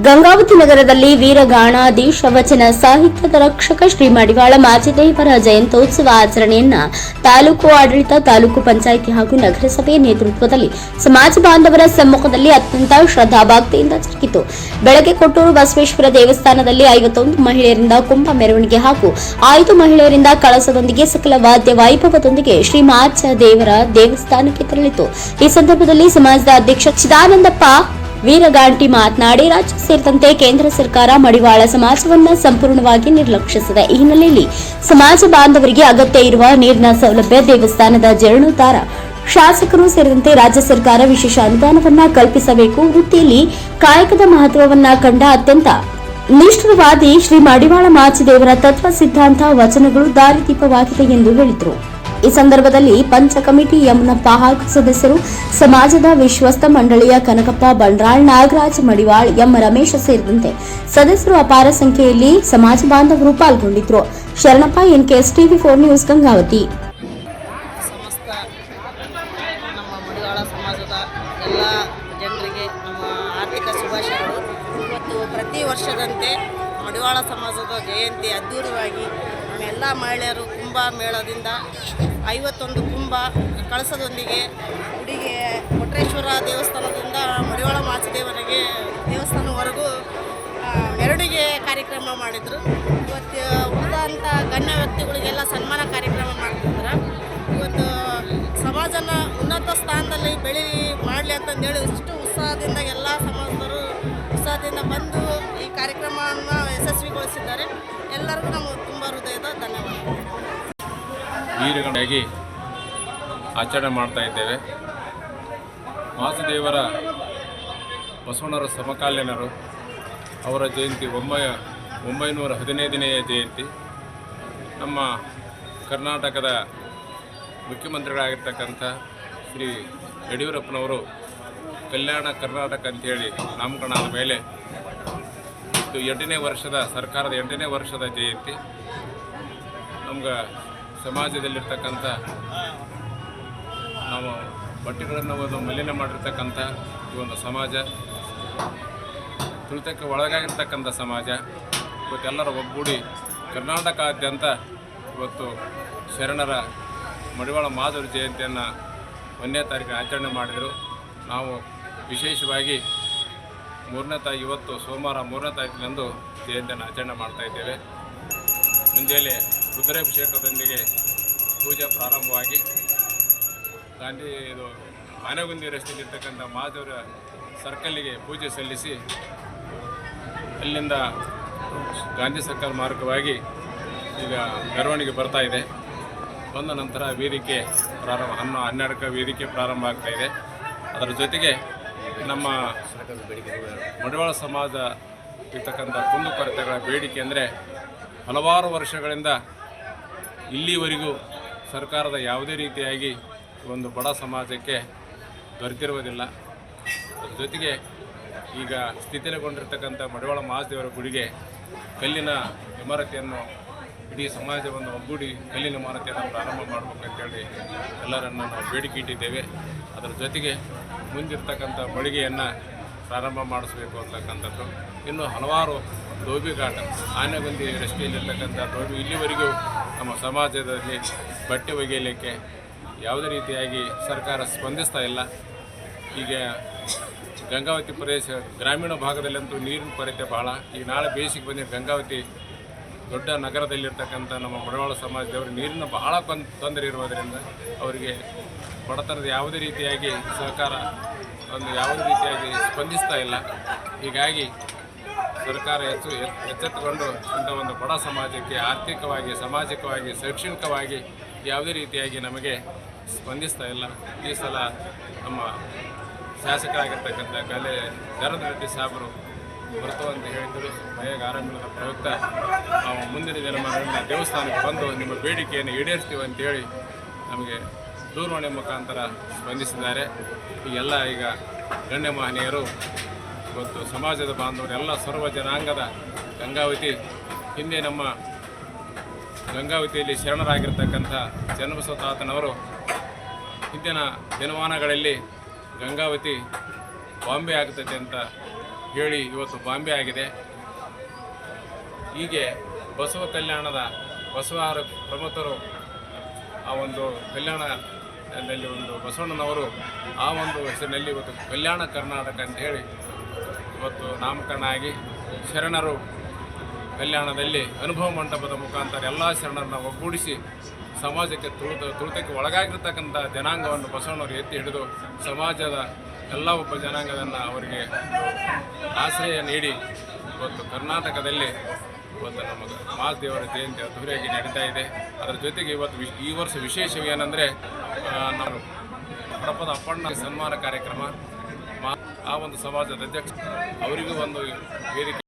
ಗಂಗಾವತಿ ನಗರದಲ್ಲಿ ವೀರಗಾಣಾಧೀಶ ವಚನ ಸಾಹಿತ್ಯದ ರಕ್ಷಕ ಶ್ರೀ ಮಡಿವಾಳ ಮಾಚಿದೇವರ ಜಯಂತ್ಯೋತ್ಸವ ಆಚರಣೆಯನ್ನ ತಾಲೂಕು ಆಡಳಿತ, ತಾಲೂಕು ಪಂಚಾಯಿತಿ ಹಾಗೂ ನಗರಸಭೆಯ ನೇತೃತ್ವದಲ್ಲಿ ಸಮಾಜ ಬಾಂಧವರ ಸಮ್ಮುಖದಲ್ಲಿ ಅತ್ಯಂತ ಶ್ರದ್ಧಾಭಕ್ತಿಯಿಂದ ಜರುಗಿತು. ಬೆಳಗ್ಗೆ ಕೊಟ್ಟೂರು ಬಸವೇಶ್ವರ ದೇವಸ್ಥಾನದಲ್ಲಿ 51 ಮಹಿಳೆಯರಿಂದ ಕುಂಭ ಮೆರವಣಿಗೆ ಹಾಗೂ 5 ಮಹಿಳೆಯರಿಂದ ಕಳಸದೊಂದಿಗೆ ಸಕಲ ವಾದ್ಯ ವೈಭವದೊಂದಿಗೆ ಶ್ರೀ ಮಾಚದೇವರ ದೇವಸ್ಥಾನಕ್ಕೆ ತೆರಳಿತು. ಈ ಸಂದರ್ಭದಲ್ಲಿ ಸಮಾಜದ ಅಧ್ಯಕ್ಷ ಚಿದಾನಂದಪ್ಪ ವೀರಗಾಂಟಿ ಮಾತನಾಡಿ, ರಾಜ್ಯ ಸೇರಿದಂತೆ ಕೇಂದ್ರ ಸರ್ಕಾರ ಮಡಿವಾಳ ಸಮಾಜವನ್ನ ಸಂಪೂರ್ಣವಾಗಿ ನಿರ್ಲಕ್ಷಿಸಿದೆ. ಈ ಹಿನ್ನೆಲೆಯಲ್ಲಿ ಸಮಾಜ ಬಾಂಧವರಿಗೆ ಅಗತ್ಯ ಇರುವ ನೀರಿನ ಸೌಲಭ್ಯ, ದೇವಸ್ಥಾನದ ಜೀರ್ಣೋದ್ಧಾರ, ಶಾಸಕರು ಸೇರಿದಂತೆ ರಾಜ್ಯ ಸರ್ಕಾರ ವಿಶೇಷ ಅನುದಾನವನ್ನ ಕಲ್ಪಿಸಬೇಕು. ವೃತ್ತಿಯಲ್ಲಿ ಕಾಯಕದ ಮಹತ್ವವನ್ನ ಕಂಡ ಅತ್ಯಂತ ನಿಷ್ಠುರವಾದಿ ಶ್ರೀ ಮಡಿವಾಳ ಮಾಚಿದೇವರ ತತ್ವ ಸಿದ್ಧಾಂತ ವಚನಗಳು ದಾರಿದೀಪವಾಗಿದೆ ಎಂದು ಹೇಳಿದರು. ಈ ಸಂದರ್ಭದಲ್ಲಿ ಪಂಚ ಕಮಿಟಿ ಯಮನಪ್ಪ ಹಾಗೂ ಸದಸ್ಯರು, ಸಮಾಜದ ವಿಶ್ವಸ್ತ ಮಂಡಳಿಯ ಕನಕಪ್ಪ ಬಂಡ್ರಾಳ್, ನಾಗರಾಜ್ ಮಡಿವಾಳ್, ಎಂ ರಮೇಶ್ ಸೇರಿದಂತೆ ಸದಸ್ಯರು ಅಪಾರ ಸಂಖ್ಯೆಯಲ್ಲಿ ಸಮಾಜ ಬಾಂಧವರು ಪಾಲ್ಗೊಂಡಿದ್ದರು. Sharanappa, NKS TV4 news, Gangavathi. ಸಮಸ್ತ ನಮ್ಮ ಮಡಿವಾಳ ಸಮಾಜದ ಎಲ್ಲ ಜನರಿಗೆ ನಮ್ಮ ಆರ್ಥಿಕ ಶುಭಾಶಯಗಳು. ಇವತ್ತು ಪ್ರತಿ ವರ್ಷದಂತೆ ಮಡಿವಾಳ ಸಮಾಜದ ಜಯಂತಿ ಅದ್ಧೂರಿಯಾಗಿ ಎಲ್ಲ ಮಹಿಳೆಯರು ಕುಂಭ ಮೇಳದಿಂದ 51 ಕುಂಭ ಕಳಸದೊಂದಿಗೆ ಗುಡಿಗೆ ಕೊಟ್ರೇಶ್ವರ ದೇವಸ್ಥಾನದಿಂದ ಮಡಿವಾಳ ಮಾಚಿದೇವರಿಗೆ ದೇವಸ್ಥಾನವರೆಗೂ ಮೆರವಣಿಗೆ ಕಾರ್ಯಕ್ರಮ ಮಾಡಿದರು. ಇವತ್ತು ಉಳಿದಂಥ ಗಣ್ಯ ವ್ಯಕ್ತಿಗಳಿಗೆಲ್ಲ ಸನ್ಮಾನ ಕಾರ್ಯಕ್ರಮ ಮಾಡ್ತಿದ್ರು. ಇವತ್ತು ಸಮಾಜನ ಉನ್ನತ ಸ್ಥಾನದಲ್ಲಿ ಮಾಡಲಿ ಅಂತಂದೇಳಿ ಇಷ್ಟು ಉತ್ಸಾಹದಿಂದ ಎಲ್ಲ ಸಮಾಜದವರು ಉತ್ಸಾಹದಿಂದ ಬಂದು ಈ ಕಾರ್ಯಕ್ರಮವನ್ನು ಯಶಸ್ವಿಗೊಳಿಸಿದ್ದಾರೆ. ಎಲ್ಲರಿಗೂ ನಮ್ಮ ತುಂಬ ಹೃದಯದ ಧನ್ಯವಾದಗಳು. ವೀರಗಂಡಾಗಿ ಆಚರಣೆ ಮಾಡ್ತಾ ಇದ್ದೇವೆ. ಮಾಚದೇವರ ಬಸವಣ್ಣರ ಸಮಕಾಲೀನರು, ಅವರ ಜಯಂತಿ 1915ನೇ ಜಯಂತಿ. ನಮ್ಮ ಕರ್ನಾಟಕದ ಮುಖ್ಯಮಂತ್ರಿಗಳಾಗಿರ್ತಕ್ಕಂಥ ಶ್ರೀ ಯಡಿಯೂರಪ್ಪನವರು ಕಲ್ಯಾಣ ಕರ್ನಾಟಕ ಅಂಥೇಳಿ ನಾಮಕರಣ ಆದ ಮೇಲೆ ಇದು 8ನೇ ವರ್ಷದ ಸರ್ಕಾರದ 8ನೇ ವರ್ಷದ ಜಯಂತಿ. ನಮ್ಗೆ ಸಮಾಜದಲ್ಲಿರ್ತಕ್ಕಂಥ ನಾವು ಬಟ್ಟೆಗಳನ್ನು ಒಂದು ಮಲಿನ ಮಾಡಿರ್ತಕ್ಕಂಥ ಈ ಒಂದು ಸಮಾಜ, ತುಳಿತಕ್ಕೆ ಒಳಗಾಗಿರ್ತಕ್ಕಂಥ ಸಮಾಜ ಇವತ್ತೆಲ್ಲರ ಒಗ್ಗೂಡಿ ಕರ್ನಾಟಕಾದ್ಯಂತ ಇವತ್ತು ಶರಣರ ಮಡಿವಾಳ ಮಾಧವರ ಜಯಂತಿಯನ್ನು 1ನೇ ತಾರೀಕಿನ ಆಚರಣೆ ಮಾಡಿದರು. ನಾವು ವಿಶೇಷವಾಗಿ ಇವತ್ತು ಸೋಮವಾರ 3ನೇ ತಾರೀಕಿನಂದು ಜಯಂತಿಯನ್ನು ಆಚರಣೆ ಮಾಡ್ತಾಯಿದ್ದೇವೆ. ಮುಂಜಾನೆ ರುದ್ರಾಭಿಷೇಕದೊಂದಿಗೆ ಪೂಜೆ ಪ್ರಾರಂಭವಾಗಿ ಆನೆಗುಂದಿ ರಸ್ತೆಯಲ್ಲಿರ್ತಕ್ಕಂಥ ಮಾಧವರ ಸರ್ಕಲ್ಲಿಗೆ ಪೂಜೆ ಸಲ್ಲಿಸಿ ಅಲ್ಲಿಂದ ಗಾಂಧಿ ಸರ್ಕಲ್ ಮಾರ್ಗವಾಗಿ ಈಗ ಮೆರವಣಿಗೆ ಬರ್ತಾ ಇದೆ. ಬಂದ ನಂತರ ವೇದಿಕೆ ಪ್ರಾರಂಭ 12ಕ್ಕೆ ವೇದಿಕೆ ಪ್ರಾರಂಭ ಆಗ್ತಾಯಿದೆ. ಅದರ ಜೊತೆಗೆ ನಮ್ಮ ಮಡಿವಾಳ ಸಮಾಜ ಇರ್ತಕ್ಕಂಥ ಕುಂದುಕೊರತೆಗಳ ಬೇಡಿಕೆ ಅಂದರೆ ಹಲವಾರು ವರ್ಷಗಳಿಂದ ಇಲ್ಲಿವರೆಗೂ ಸರ್ಕಾರದ ಯಾವುದೇ ರೀತಿಯಾಗಿ ಒಂದು ಬಡ ಸಮಾಜಕ್ಕೆ ದೊರೆತಿರುವುದಿಲ್ಲ. ಅದ್ರ ಜೊತೆಗೆ ಈಗ ಸ್ಥಿತಿಲಗೊಂಡಿರ್ತಕ್ಕಂಥ ಮಡಿವಾಳ ಮಾಚದೇವರ ಗುಡಿಗೆ ಕಲ್ಲಿನ ಇಮಾರತಿಯನ್ನು ಇಡೀ ಸಮಾಜವನ್ನು ಒಗ್ಗೂಡಿ ಕಲ್ಲಿನ ಇಮಾರತಿಯನ್ನು ಪ್ರಾರಂಭ ಮಾಡಬೇಕಂತೇಳಿ ಎಲ್ಲರನ್ನು ನಾವು ಬೇಡಿಕೆ ಇಟ್ಟಿದ್ದೇವೆ. ಅದರ ಜೊತೆಗೆ ಮುಂದಿರ್ತಕ್ಕಂಥ ಮಳಿಗೆಯನ್ನು ಪ್ರಾರಂಭ ಮಾಡಿಸ್ಬೇಕು ಅಂತಕ್ಕಂಥದ್ದು. ಇನ್ನು ಹಲವಾರು ಧೋಬಿಘಾಟ, ಆನೆಗುಂದಿ ರಸ್ತೆಯಲ್ಲಿರ್ತಕ್ಕಂಥ ಧೋಬಿ ಇಲ್ಲಿವರೆಗೂ ನಮ್ಮ ಸಮಾಜದಲ್ಲಿ ಬಟ್ಟೆ ಒಗೆಯಲಿಕ್ಕೆ ಯಾವುದೇ ರೀತಿಯಾಗಿ ಸರ್ಕಾರ ಸ್ಪಂದಿಸ್ತಾ ಇಲ್ಲ. ಈಗ ಗಂಗಾವತಿ ಪ್ರದೇಶ ಗ್ರಾಮೀಣ ಭಾಗದಲ್ಲಂತೂ ನೀರಿನ ಕೊರತೆ ಬಹಳ. ಈಗ ನಾಳೆ ಬೇಸಿಗೆ ಬಂದಿದ್ದ ಗಂಗಾವತಿ ದೊಡ್ಡ ನಗರದಲ್ಲಿರ್ತಕ್ಕಂಥ ನಮ್ಮ ಮಡಿವಾಳ ಸಮಾಜದವರು ನೀರಿನ ಬಹಳ ತೊಂದರೆ ಇರುವುದರಿಂದ ಅವರಿಗೆ ಬಡತನದ ಯಾವುದೇ ರೀತಿಯಾಗಿ ಸರ್ಕಾರ ಯಾವುದೇ ರೀತಿಯಾಗಿ ಸ್ಪಂದಿಸ್ತಾ ಇಲ್ಲ. ಹೀಗಾಗಿ ಸರ್ಕಾರ ಎಚ್ಚೆತ್ತುಕೊಂಡು ಇಂಥ ಒಂದು ಬಡ ಸಮಾಜಕ್ಕೆ ಆರ್ಥಿಕವಾಗಿ, ಸಾಮಾಜಿಕವಾಗಿ, ಶೈಕ್ಷಣಿಕವಾಗಿ ಯಾವುದೇ ರೀತಿಯಾಗಿ ನಮಗೆ ಸ್ಪಂದಿಸ್ತಾ ಇಲ್ಲ. ಈ ಸಲ ನಮ್ಮ ಶಾಸಕರಾಗಿರ್ತಕ್ಕಂಥ ಜನಾರ್ದನ ರೆಡ್ಡಿ ಸಾಹೇಬರು ಬರ್ತಾವೆ ಅಂತ ಹೇಳಿದರು. ಮನೆಯಾಗ ಆರಂಭದ ಪ್ರಯುಕ್ತ ನಾವು ಮುಂದಿನ ದಿನಮಾನಗಳಲ್ಲಿ ದೇವಸ್ಥಾನಕ್ಕೆ ಬಂದು ನಿಮ್ಮ ಬೇಡಿಕೆಯನ್ನು ಈಡೇರಿಸ್ತೀವಿ ಅಂತೇಳಿ ನಮಗೆ ದೂರವಾಣಿ ಮುಖಾಂತರ ಸ್ಪಂದಿಸಿದ್ದಾರೆ. ಈಗೆಲ್ಲ ಈಗ ಗಣ್ಯ ಮಹನೀಯರು ಇವತ್ತು ಸಮಾಜದ ಬಾಂಧವರೆಲ್ಲ ಸರ್ವ ಜನಾಂಗದ ಗಂಗಾವತಿ ಹಿಂದೆ ನಮ್ಮ ಗಂಗಾವತಿಯಲ್ಲಿ ಶರಣರಾಗಿರ್ತಕ್ಕಂಥ ಚನ್ನಬಸವ ತಾತನವರು ಹಿಂದಿನ ದಿನಮಾನಗಳಲ್ಲಿ ಗಂಗಾವತಿ ಬಾಂಬೆ ಆಗ್ತೈತೆ ಅಂತ ಹೇಳಿ ಇವತ್ತು ಬಾಂಬೆ ಆಗಿದೆ. ಹೀಗೆ ಬಸವ ಕಲ್ಯಾಣದ ಬಸವಾರ ಪ್ರಮುಖರು ಆ ಒಂದು ಕಲ್ಯಾಣದಲ್ಲಿ ಒಂದು ಬಸವಣ್ಣನವರು ಆ ಒಂದು ಹೆಸರಿನಲ್ಲಿ ಇವತ್ತು ಕಲ್ಯಾಣ ಕರ್ನಾಟಕ ಅಂತ ಹೇಳಿ ಇವತ್ತು ನಾಮಕರಣ ಆಗಿ ಶರಣರು ಕಲ್ಯಾಣದಲ್ಲಿ ಅನುಭವ ಮಂಟಪದ ಮುಖಾಂತರ ಎಲ್ಲ ಶರಣರನ್ನ ಒಗ್ಗೂಡಿಸಿ ಸಮಾಜಕ್ಕೆ ತುಳಿತಕ್ಕೆ ಒಳಗಾಗಿರ್ತಕ್ಕಂಥ ಜನಾಂಗವನ್ನು ಬಸವಣ್ಣವರು ಎತ್ತಿ ಹಿಡಿದು ಸಮಾಜದ ಎಲ್ಲ ಒಬ್ಬ ಜನಾಂಗವನ್ನು ಅವರಿಗೆ ಆಶ್ರಯ ನೀಡಿ ಇವತ್ತು ಕರ್ನಾಟಕದಲ್ಲಿ ಇವತ್ತು ನಮ್ಮ ಮಹಾದೇವರ ಜಯಂತಿ ಅದ್ದೂರಿಯಾಗಿ ನಡೀತಾ ಇದೆ. ಅದರ ಜೊತೆಗೆ ಇವತ್ತು ಈ ವರ್ಷ ವಿಶೇಷವೇನೆಂದರೆ ನಾವು ಹಡಪದ ಅಪ್ಪಣ್ಣ ಸನ್ಮಾನ ಕಾರ್ಯಕ್ರಮ ಆ ಒಂದು ಸಮಾಜದ ಅಧ್ಯಕ್ಷ ಅವರಿಗೂ ಒಂದು ವೇದಿಕೆ